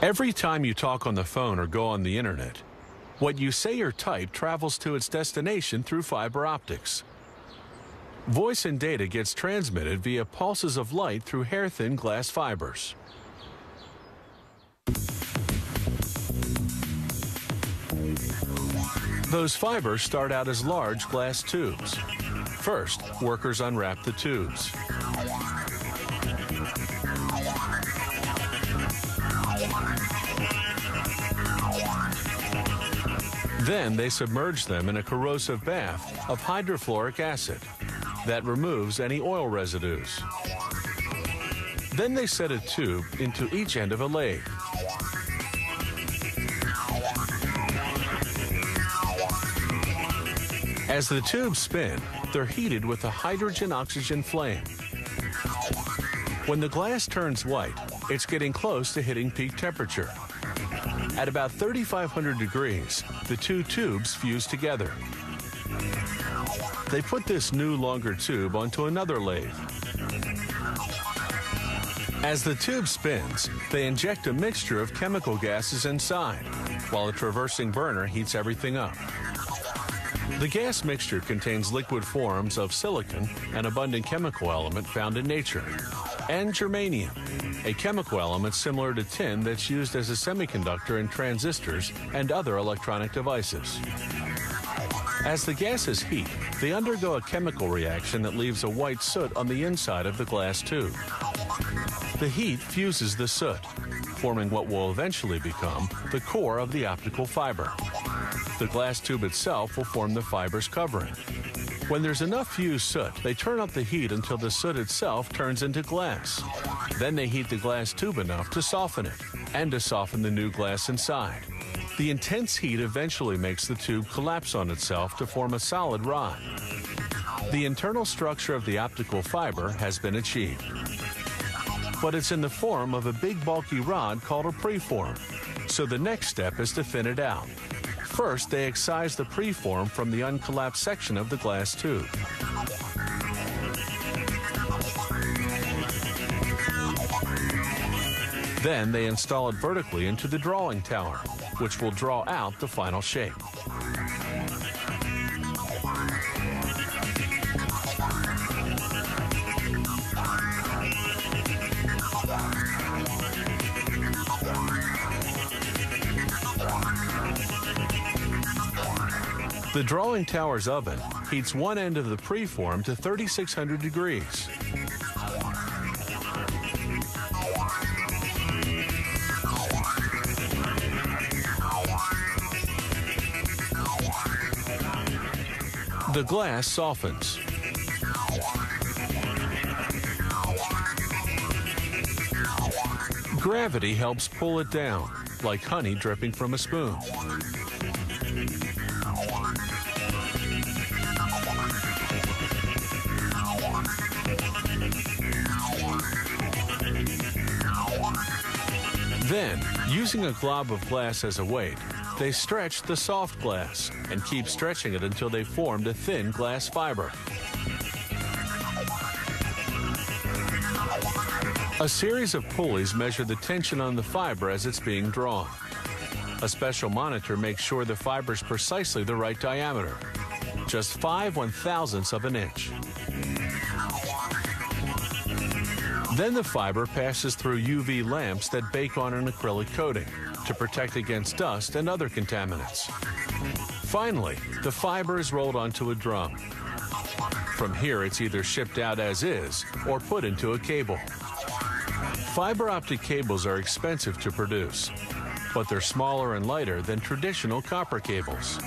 Every time you talk on the phone or go on the internet, what you say or type travels to its destination through fiber optics. Voice and data gets transmitted via pulses of light through hair-thin glass fibers. Those fibers start out as large glass tubes. First, workers unwrap the tubes. Then they submerge them in a corrosive bath of hydrofluoric acid that removes any oil residues. Then they set a tube into each end of a lathe. As the tubes spin, they're heated with a hydrogen-oxygen flame. When the glass turns white, it's getting close to hitting peak temperature. At about 3,500 degrees, the two tubes fuse together. They put this new, longer tube onto another lathe. As the tube spins, they inject a mixture of chemical gases inside, while a traversing burner heats everything up. The gas mixture contains liquid forms of silicon, an abundant chemical element found in nature, and germanium, a chemical element similar to tin that's used as a semiconductor in transistors and other electronic devices. As the gases heat, they undergo a chemical reaction that leaves a white soot on the inside of the glass tube. The heat fuses the soot, forming what will eventually become the core of the optical fiber. The glass tube itself will form the fiber's covering. When there's enough fused soot, they turn up the heat until the soot itself turns into glass. Then they heat the glass tube enough to soften it, and to soften the new glass inside. The intense heat eventually makes the tube collapse on itself to form a solid rod. The internal structure of the optical fiber has been achieved. But it's in the form of a big bulky rod called a preform. So the next step is to thin it out. First, they excise the preform from the uncollapsed section of the glass tube. Then they install it vertically into the drawing tower, which will draw out the final shape. The drawing tower's oven heats one end of the preform to 3,600 degrees. The glass softens. Gravity helps pull it down, like honey dripping from a spoon. Then, using a glob of glass as a weight, they stretch the soft glass and keep stretching it until they formed a thin glass fiber. A series of pulleys measure the tension on the fiber as it's being drawn. A special monitor makes sure the fiber's precisely the right diameter, just 5/1000ths of an inch. Then the fiber passes through UV lamps that bake on an acrylic coating to protect against dust and other contaminants. Finally, the fiber is rolled onto a drum. From here, it's either shipped out as is or put into a cable. Fiber optic cables are expensive to produce, but they're smaller and lighter than traditional copper cables.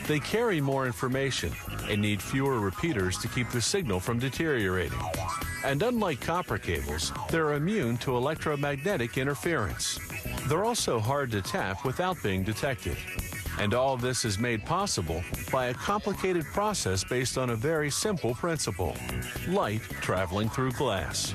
They carry more information and need fewer repeaters to keep the signal from deteriorating. And unlike copper cables, they're immune to electromagnetic interference. They're also hard to tap without being detected. And all this is made possible by a complicated process based on a very simple principle: light traveling through glass.